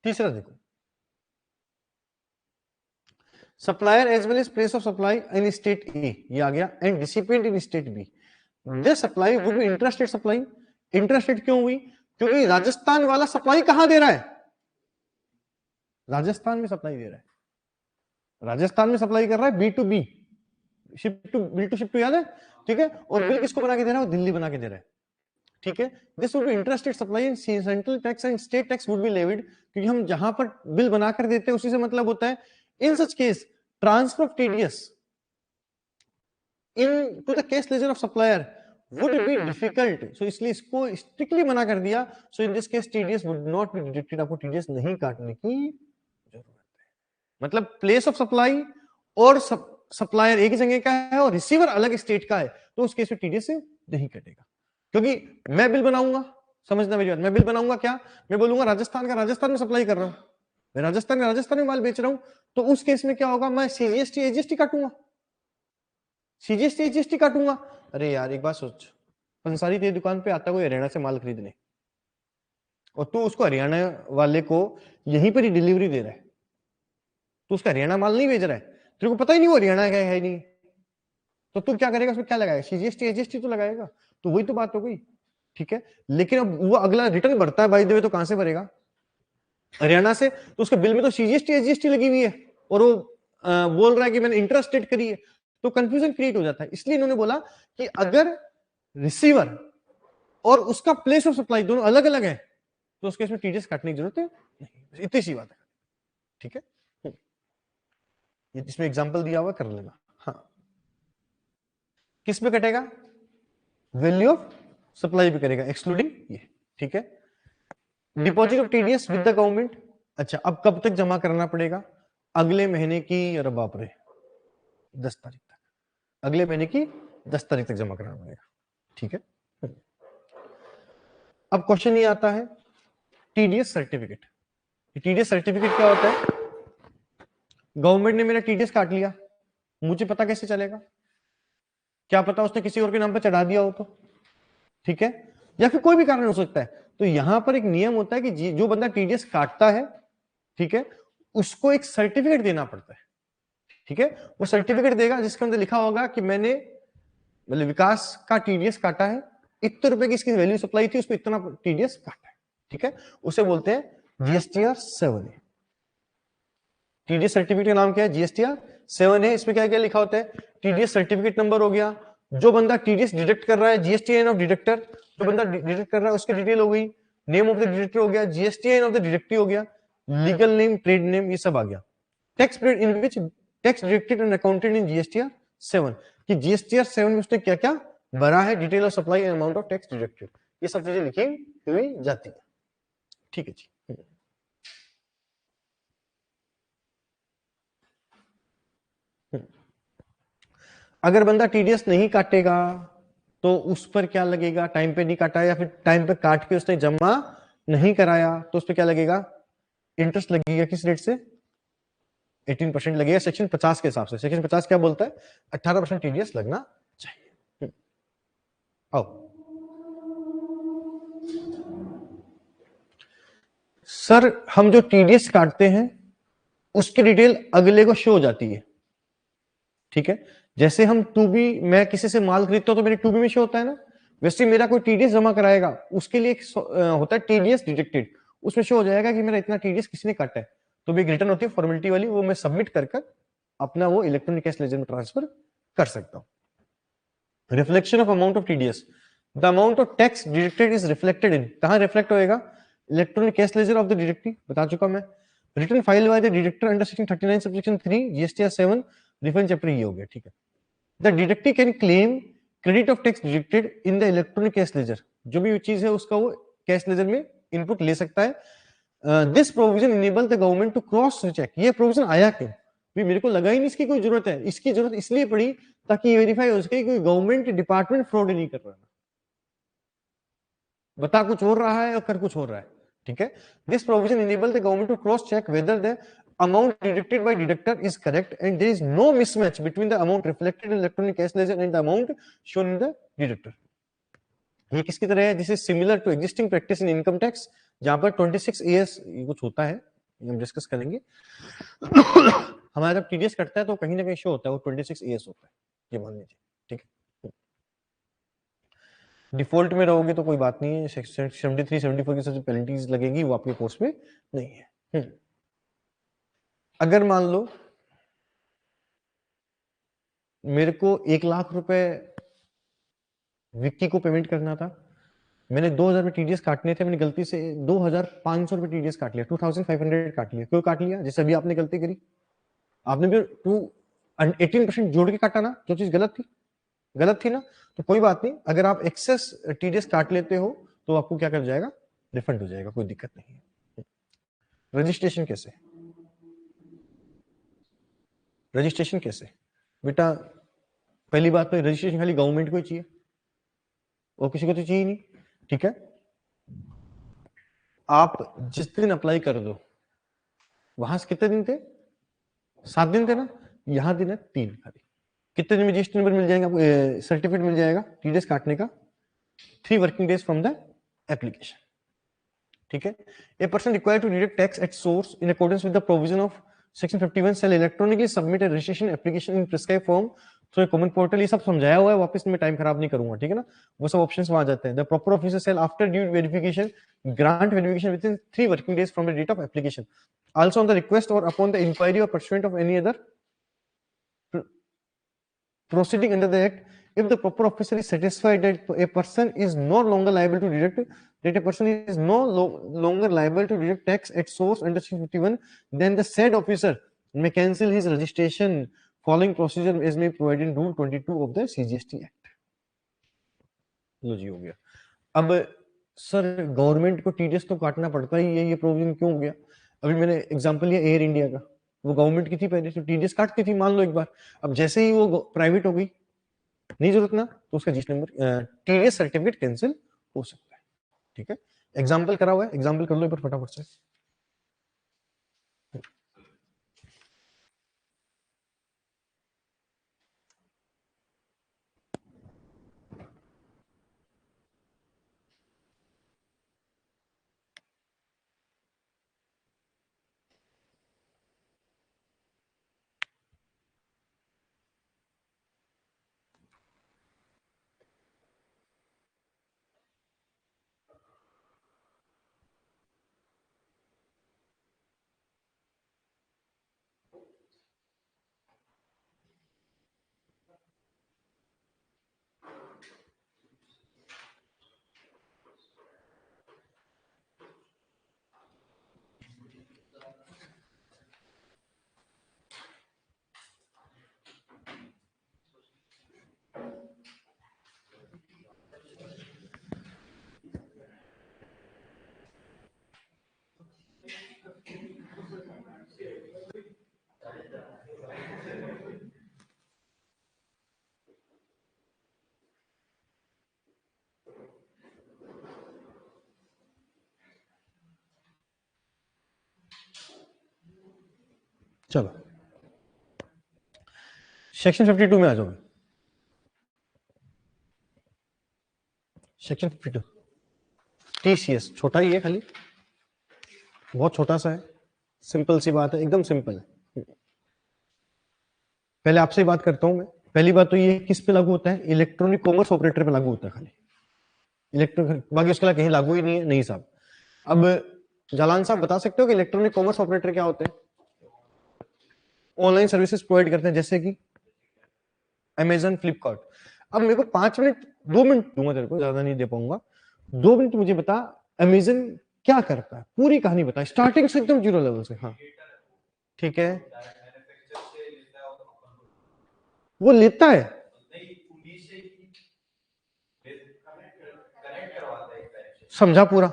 तीसरा देखो, supplier as well as place of supply in state A, ये आ गया, and recipient in state B, the supply would be intrastate supply interest rate क्यों हुई? क्योंकि राजस्थान वाला सप्लाई कहां दे रहा है? राजस्थान में सप्लाई दे रहा है, राजस्थान में सप्लाई कर रहा है B to B, ship to bill to ship to, याद है? ठीक है, और बिल किसको बना के दे रहा है? वो दिल्ली बना के दे रहा है। ठीक है, this would be interested supply and central tax and state tax would be levied, क्योंकि हम जहां पर बिल बनाकर देते हैं उसी से मतलब होता है। In such case transfer of TDS into the case ledger of supplier would be difficult, so इसलिए इसको स्ट्रिक्टली मना कर दिया। So in this case TDS would not be deducted, आपको टीडीएस नहीं काटने की जरूरत है। मतलब प्लेस ऑफ सप्लाई और सप्लायर एक ही जगह का है और रिसीवर अलग स्टेट का है, तो उस केस में टीडीएस से नहीं कटेगा। क्योंकि मैं बिल बनाऊंगा, समझना मेरी बात, मैं बिल बनाऊंगा क्या, मैं बोलूंगा राजस्थान का राजस्थान में सप्लाई कर रहा हूं, मैं राजस्थान में माल बेच रहा हूं, तो उस केस में क्या होगा, मैं सीजीएसटी एजीएसटी काटूंगा, सीजीएसटी एजीएसटी काटूंगा। अरे यार एक बात सोच, पंसारी तेरी दुकान पे आता कोई हरियाणा से माल खरीदने, और तू उसको हरियाणा वाले को यहीं पर ही डिलीवरी दे रहा है, तो उसका हरियाणा माल नहीं भेज रहा है, तेरे को पता ही नहीं वो हरियाणा का है नहीं, तो तू क्या करेगा, उसमें क्या लगाएगा, सीजीएसटी एजीएसटी तो लगाएगा। तो वही तो बात हो गई। ठीक है, लेकिन अब वो अगला रिटर्न भरता है बाय द वे, तो कहां से भरेगा, हरियाणा से, तो उसके बिल में तो सीजीएसटी एजीएसटी लगी हुई है, और वो बोल रहा है कि मैंने इंटरेस्ट रेट करी है, तो कंफ्यूजन क्रिएट हो जाता है। इसलिए इन्होंने बोला कि अगर रिसीवर और उसका प्लेस ऑफ सप्लाई दोनों अलग अलग है, तो उसके इसमें टीडीएस काटने की जरूरत है नहीं, इतनी सी बात है। ठीक है, ये इसमें एग्जांपल दिया हुआ कर लेना। हाँ, किस पे कटेगा, वैल्यू ऑफ सप्लाई पे करेगा, एक्सक्लूडिंग ये। ठीक है, deposit of TDS with the government, अच्छा अब कब तक जमा करना पड़ेगा, अगले महीने की, अरे बाप रे 10 तारीख तक, अगले महीने की 10 तारीख तक जमा करना पड़ेगा। ठीक है, अब क्वेश्चन ये आता है टीडीएस सर्टिफिकेट। टीडीएस सर्टिफिकेट क्या होता है, गवर्नमेंट ने मेरा टीडीएस काट लिया, मुझे पता कैसे चलेगा, क्या पता उसने किसी और के नाम पर चढ़ा दिया हो तो, ठीक है, या फिर कोई भी कारण हो सकता है। तो यहां पर एक नियम होता है कि जो बंदा टीडीएस काटता है, ठीक है, उसको एक सर्टिफिकेट देना पड़ता है। ठीक है, वो सर्टिफिकेट देगा जिसके अंदर लिखा होगा कि मैंने मतलब विकास का टीडीएस काटा है, इतने रुपए की इसकी वैल्यू सप्लाई थी, उसको इतना टीडीएस काटा है। ठीक है, उसे बोलते हैं जीएसटीआर 7A। टीडीएस सर्टिफिकेट का नाम क्या है, जीएसटीआर 7A। इसमें क्या क्या लिखा होता है, टीडीएस सर्टिफिकेट नंबर हो गया, जो बंदा टीडीएस डिडक्ट कर रहा है जीएसटीआईएन ऑफ डिडक्टर, जो बंदा डिडक्ट कर रहा है उसकी डिटेल हो गई, नेम ऑफ द डिडक्टर हो गया, जीएसटीआईएन ऑफ द डिडक्टी हो गया, लीगल नेम, ट्रेड नेम, ये सब आ गया। Tax period in which tax deducted and accounted in GSTR 7, कि जीएसटीआर 7 में उसने क्या क्या भरा है, detail of supply and amount of tax deducted, ये सब चीजें लिखी हुई जाती है। ठीक है जी, अगर बंदा टीडीएस नहीं काटेगा तो उस पर क्या लगेगा, टाइम पे नहीं काटा या फिर टाइम पे काट के उसने जमा नहीं कराया तो उस पर क्या लगेगा, इंटरेस्ट लगेगा। किस रेट से, 18% लगेगा सेक्शन 50 के हिसाब से। सेक्शन 50 क्या बोलता है, 18% टीडीएस लगना चाहिए। आओ सर, हम जो टीडीएस काटते हैं उसकी डिटेल अगले को शो हो जाती है। ठीक है, जैसे हम टूबी, मैं किसी से माल खरीदता हूं तो मेरे टूबी में शो होता है ना, वैसे मेरा कोई टीडीएस जमा कराएगा उसके लिए होता है टीडीएस डिडक्टेड, उसमें शो हो जाएगा कि मेरा इतना टीडीएस किसने काटा है, तो भी एक रिटर्न होती है फॉर्मेलिटी वाली, वो मैं सबमिट कर अपना वो इलेक्ट्रॉनिक कैश लेजर में ट्रांसफर कर सकता हूं। Reflection of amount of TDS, the amount of tax deducted is reflected in, कहां रिफ्लेक्ट होएगा, electronic cash laser of the deductee, बता चुका मैं। Return file by the deductor under section 39 subsection 3 GSTR 7 refund chapter, ये हो गया। ठीक है, the deductee can claim credit of tax deducted in the electronic cash laser, जो भी चीज है उसका वो कैश लेजर में इनपुट ले सकता है। This provision enable the government to cross check, ये प्रोविजन आया क्यों, भी मेरे को लगा ही नहीं इसकी कोई जरूरत है, इसकी जरूरत इसलिए पड़ी ताकि ये वेरीफाई हो सके कि गवर्नमेंट डिपार्टमेंट फ्रॉड नहीं कर रहा है, बता कुछ और रहा है और कर कुछ और रहा है। ठीक है, this provision enable the government to cross check whether the amount deducted by deductor is correct and there is no mismatch between the amount reflected in electronic cash ledger and the amount shown in the deductor। ये किसकी तरह है, this is similar to existing practice in income tax, जहां पर 26 AS कुछ होता है, हम डिस्कस करेंगे। हमारा जब टीडीएस कटता है तो कहीं ना कहीं शो होता है वो 26 AS होता है, ये मान लीजिए। ठीक है, डिफॉल्ट में रहोगे तो कोई बात नहीं है, 73 74 की सबसे पेनल्टीज लगेगी, वो आपके कोर्स में नहीं है। अगर मान लो मेरे को 1 लाख रुपए विक्की को पेमेंट करना था, मैंने 2,000 रुपए टीडीएस काटने थे, मैंने गलती से 2,500 रुपए टीडीएस काट लिया, 2,500 काट लिया। क्यों काट लिया? जैसे अभी आपने गलती करी, आपने भी 18% जोड़ के काटा ना, जो चीज गलत थी ना, तो कोई बात नहीं, अगर आप एक्सेस टीडीएस काट लेते हो तो आपको क्या कर जाएगा, रिफंड हो जाएगा, कोई दिक्कत नहीं है। रजिस्ट्रेशन कैसे? रजिस्ट्रेशन कैसे बेटा? पहली बात तो रजिस्ट्रेशन खाली गवर्नमेंट को ही चाहिए और किसी को तो चाहिए नहीं, ठीक है? आप जिस दिन अप्लाई कर दो, वहां से कितने दिन थे? 7 दिन थे ना, यहां दिन है 3 खाली। कितने दिन में रजिस्टर नंबर मिल जाएगा आपको, सर्टिफिकेट मिल जाएगा टीडीएस काटने का? 3 working days from the application, ठीक है? A person required to deduct tax at source in accordance with the provision of section 51 shall electronically submit a registration application in prescribed form through a common portal. ये सब समझाया हुआ है, वापस में time खराब नहीं करूंगा, ठीक है ना? वो सब ऑप्शंस वहां जाते हैं। The proper officer shall after due verification grant verification within 3 working days from the date of application, also on the request or upon the inquiry or pursuant of any other proceeding under the act. If the proper officer is satisfied that a person is no longer liable to deduct, that a person is longer liable to deduct tax at source under section 51, then the said officer may cancel his registration following procedure as may provided in rule 22 of the CGST Act. लो जी, हो गया। अब sir government को TDS तो काटना पड़ता ही है, ये provision क्यों हो गया? अभी मैंने एग्जांपल लिया एयर इंडिया का, वो गवर्नमेंट की थी पहले, तो टीडीएस काटती थी, मान लो एक बार। अब जैसे ही वो प्राइवेट हो गई, नहीं जरूरत ना, तो उसका register number TDS certificate cancel हो सकता है, ठीक है? एग्जांपल करा हुआ है, एग्जांपल कर लो एक बार फटाफट से। चलो सेक्शन 52 में आ जाओ। सेक्शन 52 टीसीएस छोटा ही है, खाली बहुत छोटा सा है, सिंपल सी बात है, एकदम सिंपल है। पहले आपसे बात करता हूं मैं। पहली बात तो ये किस पे लागू होता है? इलेक्ट्रॉनिक कॉमर्स ऑपरेटर पे लागू होता है खाली, इलेक्ट्रॉनिक, बाकी उसके अलावा कहीं लागू ही नहीं है। नहीं साहब। अब जालान साहब बता सकते हो कि इलेक्ट्रॉनिक कॉमर्स ऑपरेटर क्या होते हैं? ऑनलाइन सर्विसेज प्रोवाइड करते हैं, जैसे कि अमेजन, फ्लिपकार्ट। अब मेरे को 5 मिनट 2 मिनट दूंगा तेरे को, ज्यादा नहीं दे पाऊंगा। 2 मिनट मुझे बता, अमेजन क्या करता है, पूरी कहानी बता, स्टार्टिंग से एकदम जीरो लेवल से। हाँ ठीक है, वो लेता है, समझा पूरा?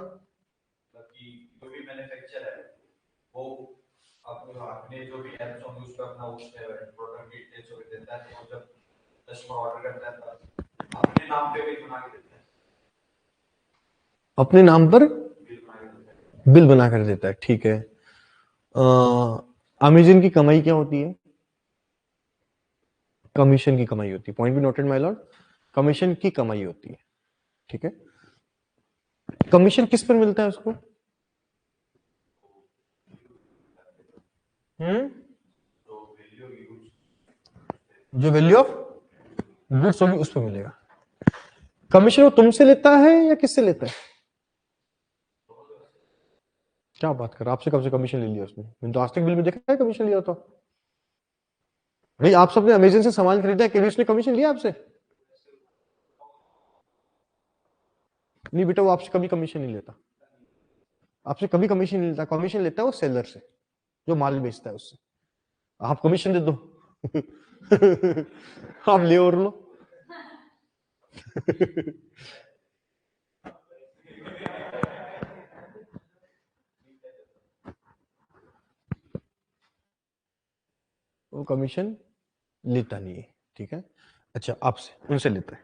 आपने जो भी एप्स होंगे उस पर अपना उसमें प्रोडक्ट डिटेल्स वगैरह देता है, तो जब कस्टमर ऑर्डर करता है तब अपने नाम पे बिल बना के देता है, अपने नाम पर बिल बना कर देता है, ठीक है। अमेजन की कमाई क्या होती है? कमीशन की कमाई होती है। Point be noted my Lord, commission की कमाई होती है, ठीक है। कमीशन किस पर मिलता है उसको? जो वैल्यू ऑफ गुड्स होगी उस पर मिलेगा। कमीशन वो तुमसे लेता है या किससे लेता है? क्या बात कर रहा, आपसे कब से कमीशन ले लिया उसने? मैंने तो आज तक बिल में देखा है कमीशन लिया तो। भाई आप सबने अमेजन से सामान खरीदा है, कभी उसने कमीशन लिया आपसे? नहीं बेटा, वो आपसे कभी कमीशन नहीं लेता, आपसे कभी कमीशन नहीं लेता। कमीशन लेता है वो सेलर से, जो माल बेचता है उससे। आप कमीशन दे दो आप ले और लो वो कमीशन लेता नहीं है, ठीक है। अच्छा, आपसे उनसे लेता है।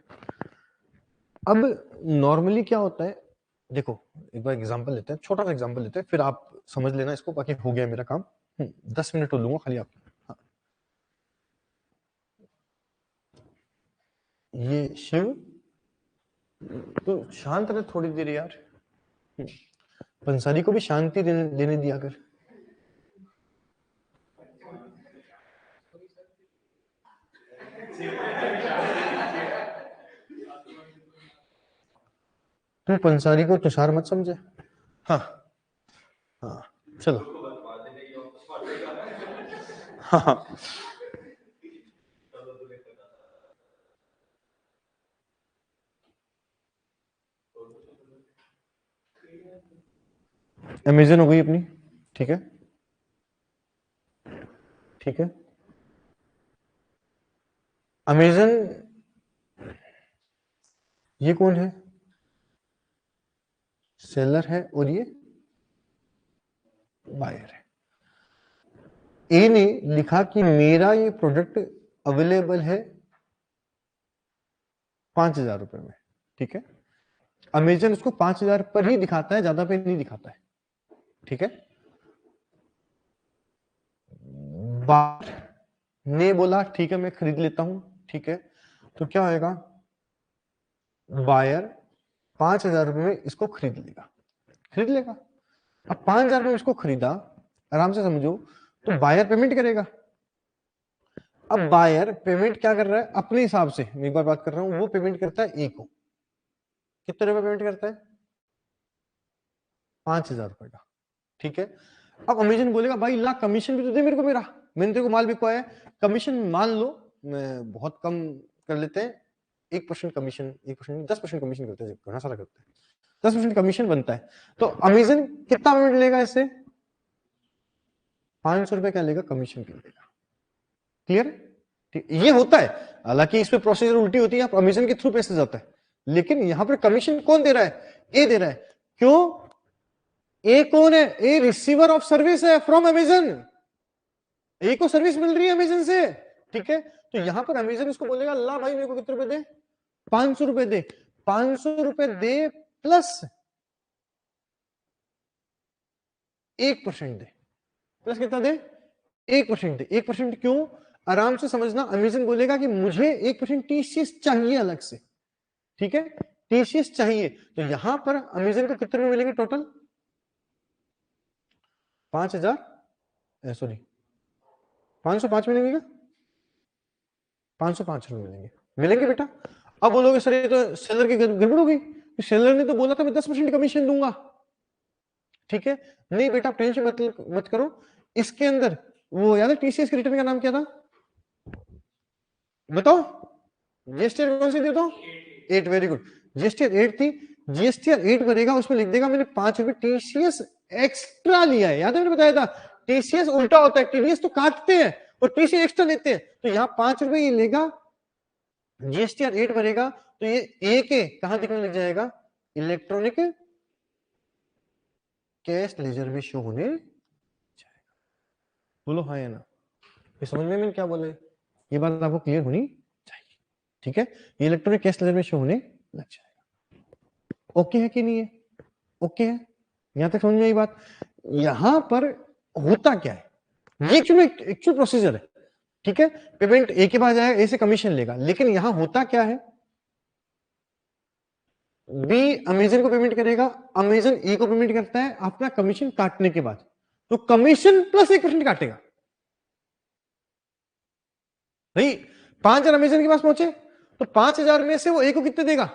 अब नॉर्मली क्या होता है, देखो एक बार एग्जांपल लेते हैं, छोटा सा एग्जांपल लेते हैं, फिर आप समझ लेना इसको, बाकी हो गया मेरा काम। 10 मिनट तो लूंगा खाली आप। हाँ। ये शिव, तो शांत रहे थोड़ी देर यार। पंसारी को भी शांति देने दिया कर। तू पंसारी को तुषार मत समझे। हाँ हाँ, चलो। हाँ, अमेजन हो गई अपनी, ठीक है ठीक है। अमेजन, ये कौन है? सेलर है और ये बायर है। ए ने लिखा कि मेरा ये प्रोडक्ट अवेलेबल है 5,000 रुपए में, ठीक है। अमेजन उसको 5,000 पर ही दिखाता है, ज्यादा पे नहीं दिखाता है, ठीक है। बायर ने बोला ठीक है मैं खरीद लेता हूं, ठीक है। तो क्या होगा, बायर 5,000 रुपए में इसको खरीद लेगा, खरीद लेगा। अब 5,000 में इसको खरीदा, आराम से समझो, तो बायर पेमेंट करेगा। अब बायर पेमेंट क्या कर रहा है अपने हिसाब से, मैं एक बार बात कर रहा हूं, वो पेमेंट करता है ए को, कितने रुपए पेमेंट करता है? 5,000 रुपए का, ठीक है। अब अमेजन बोलेगा भाई ला कमीशन भी तो दे मेरे को, मेरा मैंने तेरे को माल बिकवाया है, कमीशन मान लो मैं बहुत कम कर लेते हैं, 1% कमीशन, 1% 10% कमीशन करते हैं, घना सारा करते हैं, 10% कमीशन बनता है। तो अमेजन कितना पेमेंट लेगा इससे? 500 रुपए क्या लेगा, कमीशन भी लेगा। क्लियर? ठीक, ये होता है। हालांकि इसमें प्रोसीजर उल्टी होती है, अमेजन के थ्रू पैसे जाता है, लेकिन यहां पर कमीशन कौन दे रहा है? ए दे रहा है। क्यों? ए कौन है? ए रिसीवर ऑफ सर्विस है फ्रॉम अमेजन, ए को सर्विस मिल रही है अमेजन से, ठीक है। तो यहां पर अमेजन इसको बोलेगा ला भाई मेरे को कितने रुपए दे, 500 रुपए दे, 500 रुपए दे प्लस 1% दे, प्लस कितना दे? 1% दे। 1% क्यों? आराम से समझना, अमेजन बोलेगा कि मुझे 1% टीसीएस चाहिए अलग से, ठीक है। टीसीएस चाहिए, तो यहां पर अमेजन को कितने रुपए मिलेंगे टोटल? 5,000, सॉरी 505 मिलेंगे क्या? 505 रुपए मिलेंगे, मिलेंगे बेटा। अब बोलोगे सर ये तो सेलर की गड़बड़ हो गई, सेलर ने तो बोला था मैं 10% कमीशन दूंगा, ठीक है। नहीं बेटा टेंशन मत करो, इसके अंदर वो याद है टीसीएस के रिटर्न का नाम क्या था, बताओ? जीएसटी कौन सी थी तो? 8, वेरी गुड। जीएसटी 8 थी, जीएसटी 8 भरेगा, उसमें लिख देगा मैंने 5 रुपए टीसीएस एक्स्ट्रा लिया है, याद है मैंने बताया था। टीसीएस उल्टा होता है, टीडीएस तो काटते हैं और टीसीएस एक्स्ट्रा लेते हैं, तो यहाँ 5 रुपए ये लेगा, जीएसटी 8 भरेगा, तो ये ए के कहां दिखने लग जाएगा, इलेक्ट्रॉनिक कैश लेजर में शो होने जाएगा। बोलो हाँ या ना, ये समझ में मैंने क्या बोला है? ये बात आपको क्लियर होनी चाहिए, ठीक है। ये इलेक्ट्रॉनिक कैश लेजर में शो होने लग जाएगा। ओके है कि नहीं है? ओके है, यहां तक समझ में आई बात? यहां पर होता क्या है, ये एक्चुअल प्रोसीजर है, ठीक है। पेमेंट ए के पास जाएगा, ए से कमीशन लेगा, लेकिन यहां होता क्या है, बी अमेजन को पेमेंट करेगा, अमेजन ए को पेमेंट करता है अपना कमीशन काटने के बाद, तो कमीशन प्लस 1% काटेगा भाई। 5,000 अमेजन के पास पहुंचे, तो 5,000 में से वो ए को कितने देगा,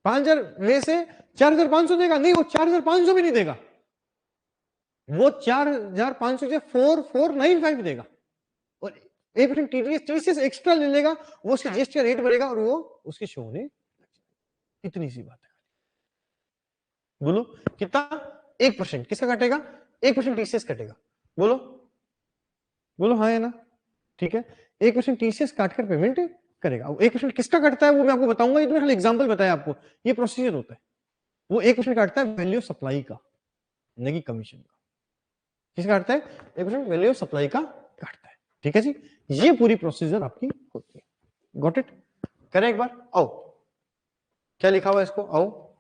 5,000 में से 4,500 देगा? नहीं, वो 4,500 भी नहीं देगा, वो 4,500 से 4,495 देगा, और 1% टीडीएस एक्स्ट्रा ले लेगा, वो उसके जीएसटी का रेट बढ़ेगा और वो उसकी शो होने, इतनी सी बात है। बोलो कितना? 1%। किसका काटेगा? 1% टीसीएस कटेगा। बोलो बोलो, हाँ है ना? ठीक है, 1% टीसीएस काटकर पेमेंट करेगा। 1% किसका कटता है वो मैं आपको बताऊंगा, ये तो मैंने एग्जांपल बताया आपको, ये प्रोसीजर होता है। वो 1% काटता है वैल्यू ऑफ सप्लाई का, नहीं कमीशन का। किसका काटता है? 1% वैल्यू ऑफ सप्लाई का काटता है। ठीक है जी, ये पूरी प्रोसीजर आपकी होती है। Got it? करें एक बार, आओ क्या लिखा हुआ है इसको, आओ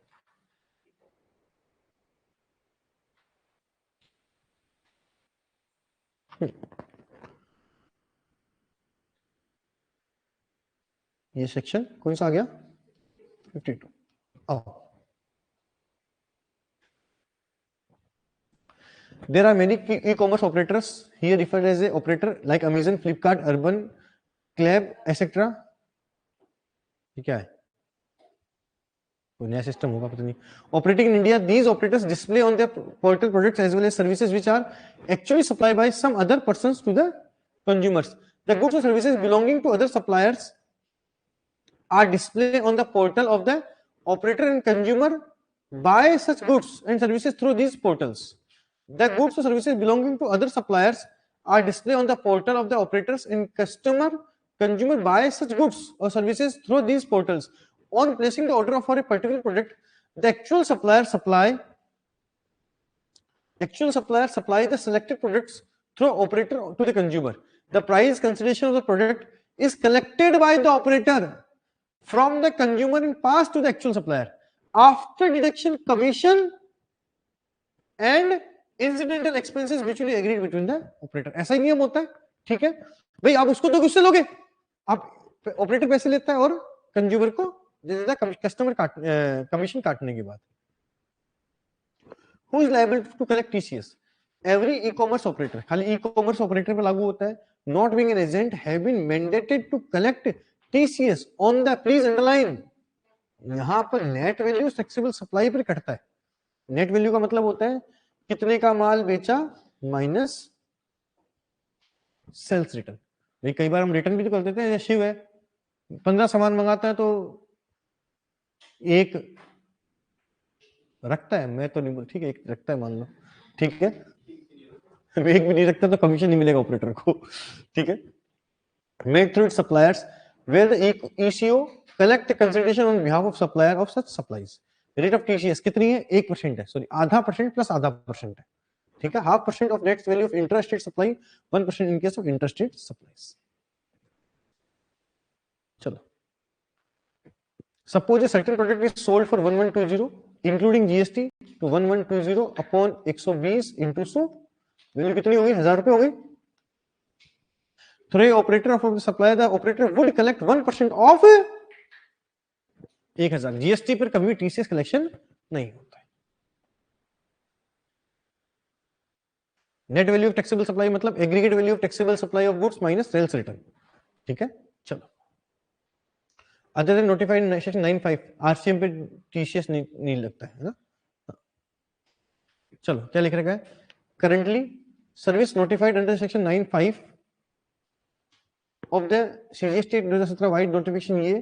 ये सेक्शन कौन सा आ गया? 52। आओ, there are many e-commerce operators here referred as a operator like Amazon, Flipkart, Urban, Clab, etc. ये क्या है? कोई नया सिस्टम होगा पता नहीं। Operating in India, these operators display on their portal products as well as services which are actually supplied by some other persons to the consumers. The goods or services belonging to other suppliers are displayed on the portal of the operator, and consumer buy such goods and services through these portals. The goods or services belonging to other suppliers are displayed on the portal of the operators, and consumer buy such goods or services through these portals. On placing the order for a particular product, the actual supplier supply the selected products through operator to the consumer. The price consideration of the product is collected by the operator from the consumer and passed to the actual supplier after deduction commission and incidental expenses mutually agreed between the operator. ऐसा ही नियम होता है। ठीक है भाई, आप उसको तो किससे लोगे? आप ऑपरेटर पैसे लेता है और कंज्यूमर को दे देता है कस्टमर कमीशन काटने के बाद। Who is liable to collect TCS? Every e-commerce operator, खाली e-commerce operator पे लागू होता है, not being an agent have been mandated to collect TCS on the, please underline, यहां पर नेट वैल्यू फ्लेक्सिबल सप्लाई पर कटता है। नेट वैल्यू का मतलब होता है कितने का माल बेचा माइनस सेल्स रिटर्न। भाई कई बार हम रिटर्न भी तो कर देते हैं, शिव है 15 सामान मंगाता है तो एक रखता है, मैं तो नहीं बोल, ठीक है एक रखता है मान लो, ठीक है एक भी नहीं रखता तो कमीशन नहीं मिलेगा ऑपरेटर को। ठीक है, made through its suppliers where the ECO collect consideration on behalf of supplier of such supplies. Rate of TCS कितनी है? 1% है, सॉरी आधा % प्लस आधा % है। ठीक है, 0.5% of net value of intrastate supply, 1% in case of interstate supplies. चलो, suppose a certain product is sold for 1120 including GST to 1120 upon 120 into 100, value कितनी होगी? 1000 रुपए हो गई। Through operator of the supplier, the operator would collect 1% of 1000। GST पर कभी भी TCS collection नहीं होता है। Net value of taxable supply मतलब aggregate value of taxable supply of goods minus sales return. ठीक है, चलो, other than notified section 95 RCM पे टीसीएस नहीं लगता है ना। चलो क्या लिख रखा है? Currently service notified under section 95 of the CGST 2017 vide notification ये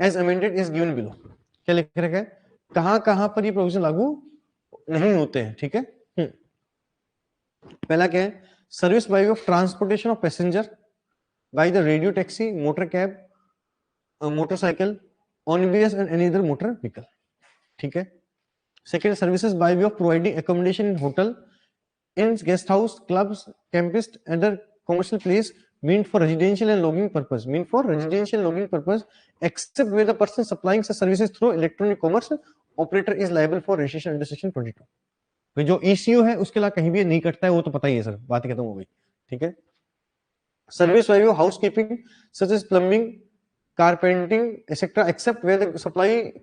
as amended is given below. क्या लिख रखा है? कहां पर ये प्रोविजन लागू नहीं होते हैं। ठीक है, पहला क्या है? Service by of transportation of passenger by the radio taxi, motor cab, motorcycle, omnibus and any other motor vehicle. ठीक है, second services by way of providing accommodation in hotel, in guest house, clubs, campus, other commercial place meant for residential and logging purpose, except where the person supplying such services through electronic commerce operator is liable for registration under section 22। तो जो ECO है उसके अलावा कहीं भी नहीं कटता है, वो तो पता ही है सर, बात खत्म हो गई। ठीक है, service by way housekeeping such as plumbing, carpenting, etc., except where the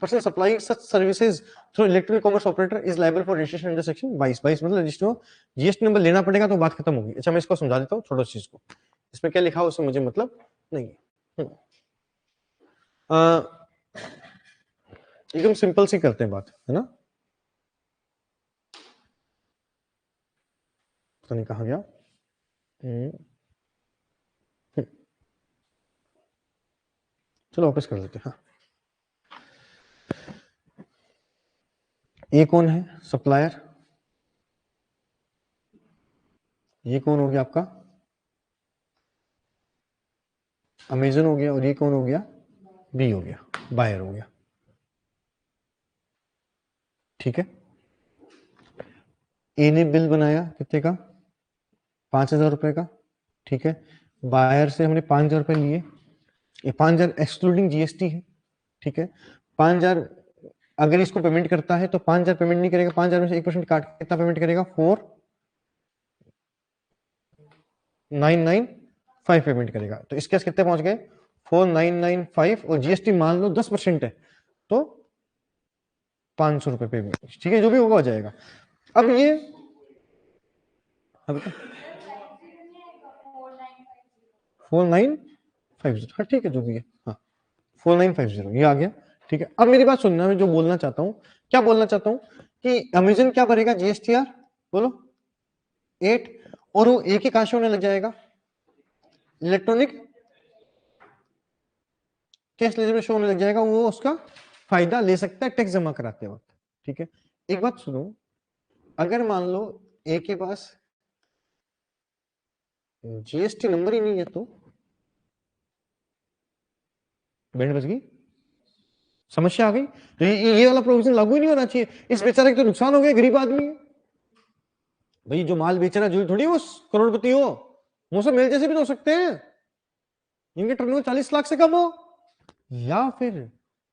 person supplying such services through electronic commerce operator is liable for registration under section 22। मतलब रजिस्टर जीएसटी नंबर लेना पड़ेगा तो बात खत्म होगी। अच्छा मैं इसको समझा देता हूँ छोटा चीज को, इसमें क्या लिखा हो उससे मुझे मतलब नहीं है। एकदम सिंपल सी करते हैं बात, है ना। पता नहीं कहाँ गया। चलो वापस कर लेते हैं। हाँ, ये कौन है सप्लायर, ये कौन हो गया आपका अमेजन हो गया, और ये कौन हो गया बी हो गया, बायर हो गया। ठीक है, ए ने बिल बनाया कितने का, 5,000 रुपए का। ठीक है, बायर से हमने 5,000 रुपए लिए, ये 5,000 एक्सक्लूडिंग जीएसटी है। ठीक है, 5,000 अगर इसको पेमेंट करता है तो 5,000 पेमेंट नहीं करेगा, 5,000 में से 1% काट के कितना पेमेंट करेगा, 4,995 पेमेंट करेगा। तो इसके कितने पहुंच गए, 4,995, और जीएसटी मान लो 10% है तो 500 रुपए पेमेंट। ठीक है, जो भी होगा हो जाएगा। अब ये 4,950, हाँ ठीक है जो भी है, हाँ 4,950 ये आ गया। ठीक है, अब मेरी बात सुनना, मैं जो बोलना चाहता हूँ, क्या बोलना चाहता हूँ कि अमेजन क्या भरेगा जीएसटीआर, बोलो 8, और वो एक ही कहां से होने लग जाएगा, इलेक्ट्रॉनिक कैश लेजर में शो होने लग जाएगा, वो उसका फायदा ले सकता है टैक्स जमा कराते वक्त। ठीक है, एक बात सुनो, अगर मान लो ए के पास जीएसटी नंबर ही नहीं है तो बैंड बज गई, समस्या आ गई। तो ये वाला प्रोविजन लागू ही नहीं होना चाहिए, इस बेचारे को तो नुकसान हो गया, गरीब आदमी है भाई, जो माल बेच रहा है जो थोड़ी वो करोड़पति हो, मौसम मेल जैसे भी तो हो सकते हैं, इनके टर्नओवर 40 लाख से कम हो, या फिर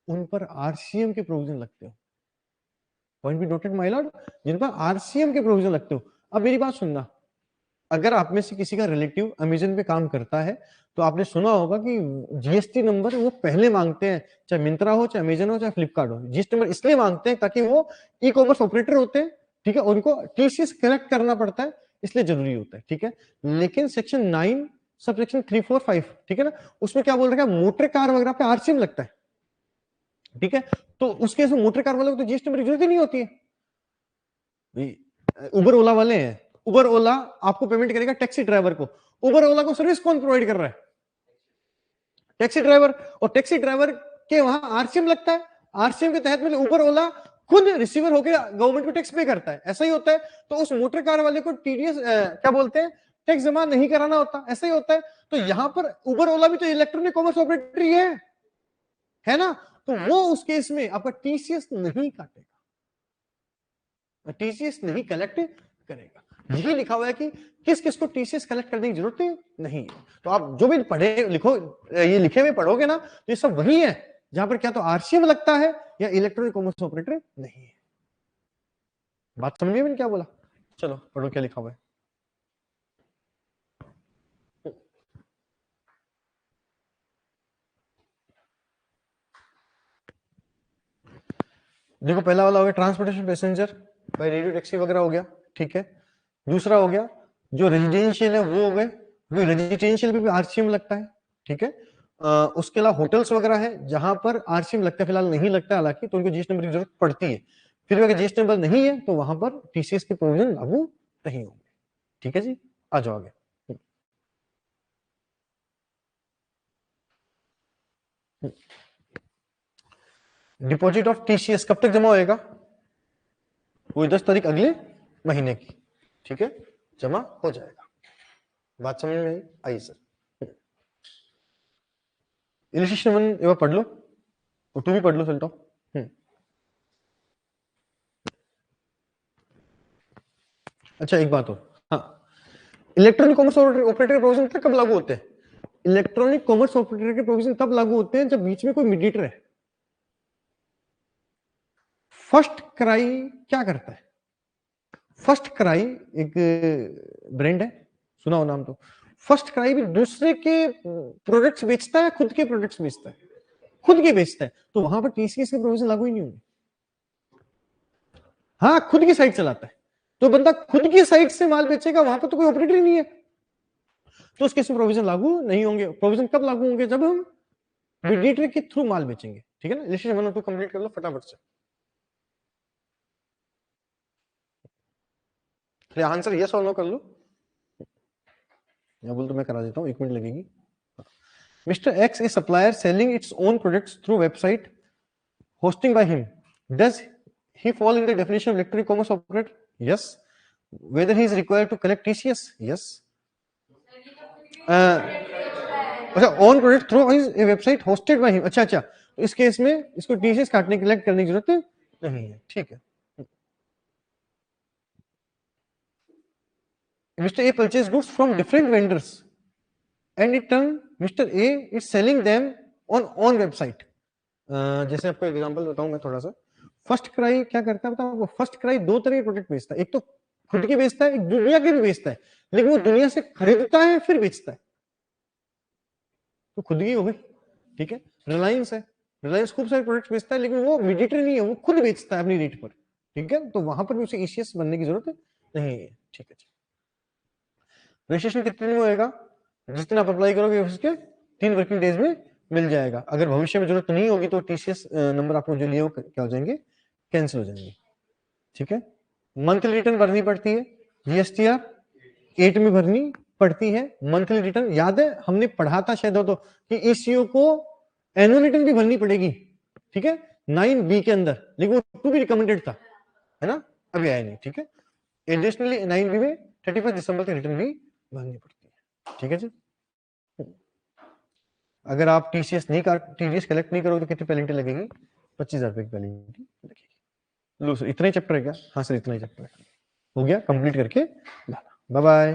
उन पर आरसीएम के प्रोविजन लगते हो, point be noted my lord, जिन पर आरसीएम के प्रोविजन लगते हो। अब मेरी बात सुनना, अगर आप में से किसी का रिलेटिव अमेजन पे काम करता है तो आपने सुना होगा कि जीएसटी नंबर वो पहले मांगते हैं, चाहे मिंत्रा हो, चाहे अमेजन हो, चाहे फ्लिपकार्ट हो, जीएसटी नंबर इसलिए मांगते हैं ताकि वो ई कॉमर्स ऑपरेटर होते हैं। ठीक है, उनको टीसीएस कलेक्ट करना पड़ता है, इसलिए जरूरी होता है। ठीक है, लेकिन सेक्शन 9 सब सेक्शन 345, ठीक है ना, उसमें क्या बोल रहा है, मोटर कार वगैरह पे आरसीएम लगता है। ठीक है, तो उसके मोटर कार वाले को तो जीएसटी नंबर की जरूरत ही नहीं होती है। उबर ओला वाले हैं, उबर ओला आपको पेमेंट करेगा टैक्सी ड्राइवर को, उबर ओला को सर्विस कौन प्रोवाइड कर रहा है, टैक्सी ड्राइवर, और टैक्सी ड्राइवर के वहां आरसीएम लगता है, आरसीएम के तहत में उबर ओला खुद रिसीवर होकर गवर्नमेंट को टैक्स पे करता है, ऐसा ही होता है। तो उस मोटर कार वाले को टीडीएस क्या बोलते हैं, टैक्स जमा नहीं कराना होता, ऐसा ही होता है। तो यहां पर उबर ओला भी तो इलेक्ट्रॉनिक कॉमर्स ऑपरेटर ही है ना, तो वो उस केस में आपका टीसीएस नहीं काटेगा, टीसीएस नहीं कलेक्ट करेगा। यही लिखा हुआ है कि किस किस को टीसीएस कलेक्ट करने की जरूरत नहीं है। तो आप जो भी पढ़े लिखो, ये लिखे हुए पढ़ोगे ना, तो ये सब वही है जहां पर क्या तो आरसीएम लगता है या इलेक्ट्रॉनिक कॉमर्स ऑपरेटर नहीं है। बात समझ में मैंने क्या बोला, चलो पढ़ो क्या लिखा हुआ है। देखो पहला वाला हो गया transportation passenger by radio taxi वगैरह हो गया। ठीक है, दूसरा हो गया जो रेजिडेंशियल है वो हो गए, रेजिडेंशियल भी आरसीएम लगता है। ठीक है, उसके अलावा होटल्स वगैरह है जहां पर आरसीएम लगता है, फिलहाल नहीं लगता हालांकि, तो उनको जीएसटी नंबर की जरूरत पड़ती है। फिर अगर जीएसटी नंबर नहीं है तो वहां पर टीसीएस के प्रोविजन लागू नहीं होंगे। ठीक है जी, आ जाओ आगे। डिपॉजिट ऑफ टीसीएस कब तक जमा होएगा, वो 10 तारीख अगले महीने की। ठीक है, जमा हो जाएगा। बात समझ में आई सर। इलिस्ट्रेशन 1 एक बार पढ़ लो और 2 भी पढ़ लो चलता। अच्छा एक बात हो, हाँ, इलेक्ट्रॉनिक कॉमर्स ऑपरेटर के प्रोविजन कब लागू होते हैं, इलेक्ट्रॉनिक कॉमर्स ऑपरेटर के प्रोविजन तब लागू होते हैं जब बीच में कोई मीडिएटर है। फर्स्ट क्राई क्या करता है, फर्स्ट क्राई एक ब्रांड है, सुना हो नाम तो, फर्स्ट क्राई भी दूसरे के प्रोडक्ट्स बेचता है, खुद के प्रोडक्ट्स बेचता है, खुद के बेचता है, तो वहां पर टीसीएस के प्रोविजन लागू ही नहीं होंगे। हाँ, खुद की साइट चलाता है, तो बंदा खुद की साइट से माल बेचेगा, वहां पर तो कोई ऑपरेटर ही नहीं है, तो उसके प्रोविजन लागू नहीं होंगे। प्रोविजन कब लागू होंगे, जब हम मीडिएटर के थ्रू माल बेचेंगे। ठीक है ना, इलिस्ट्रेशन 1 और 2 कंप्लीट कर लो फटाफट से। आंसर यस और नो कर लो, या बोल तो मैं करा देता हूँ, 1 मिनट लगेगी। Mister x is supplier selling its own products through website hosting by him. Does he fall in the definition of electronic commerce operator? Yes. Whether he is required to collect TCS? Yes. अच्छा, own product through his a website hosted by him. अच्छा अच्छा, तो इस case में इसको TCS काटने collect करने की जरूरत नहीं है, ठीक है। Mr. A purchased goods from different vendors and in turn Mr. A is selling them on website. जैसे आपको एग्जांपल बताऊं मैं थोड़ा सा। फर्स्ट क्राई क्या करता है बताओ? फर्स्ट क्राई 2 तरह के प्रोडक्ट बेचता है, एक तो खुद के बेचता है, एक दुनिया के भी बेचता है, लेकिन वो दुनिया से खरीदता है फिर बेचता है, तो खुद की हो गई, ठीक है। रिलायंस है, रिलायंस खूब सारे प्रोडक्ट बेचता है, लेकिन वो मीडिएटर नहीं है, वो खुद बेचता है अपनी रेट पर, ठीक है, तो वहां पर भी उसे ईसीएस बनने की जरूरत नहीं है, ठीक है। रजिस्ट्रेशन कितने दिन में होएगा? जिस दिन आप अप्लाई करोगे उसके 3 वर्किंग डेज में मिल जाएगा। अगर भविष्य में जरूरत नहीं होगी तो टीसीएस नंबर आपको जो लिए हो क्या हो जाएंगे? कैंसिल हो जाएंगे, ठीक है। मंथली रिटर्न भरनी पड़ती है, जीएसटीआर 8 में भरनी पड़ती है मंथली रिटर्न। याद है हमने पढ़ा था शायद हो तो कि ईसीओ को एनुअल रिटर्न भी भरनी पड़ेगी, ठीक है, 9B के अंदर, लेकिन वो 2 भी रिकमेंडेड था, है ना, अभी आया नहीं, ठीक है। एडिशनली 9B में 31 दिसंबर तक रिटर्न भी भरनी पड़ती है, ठीक है जी। अगर आप टीसीएस कलेक्ट नहीं करोगे तो कितनी पेनल्टी लगेगी? 25,000 रुपए की पेनल्टी लगेगी। लो सर, इतना ही चैप्टर है क्या? हाँ सर, इतना ही चैप्टर है, हो गया, कंप्लीट करके बाय बाय।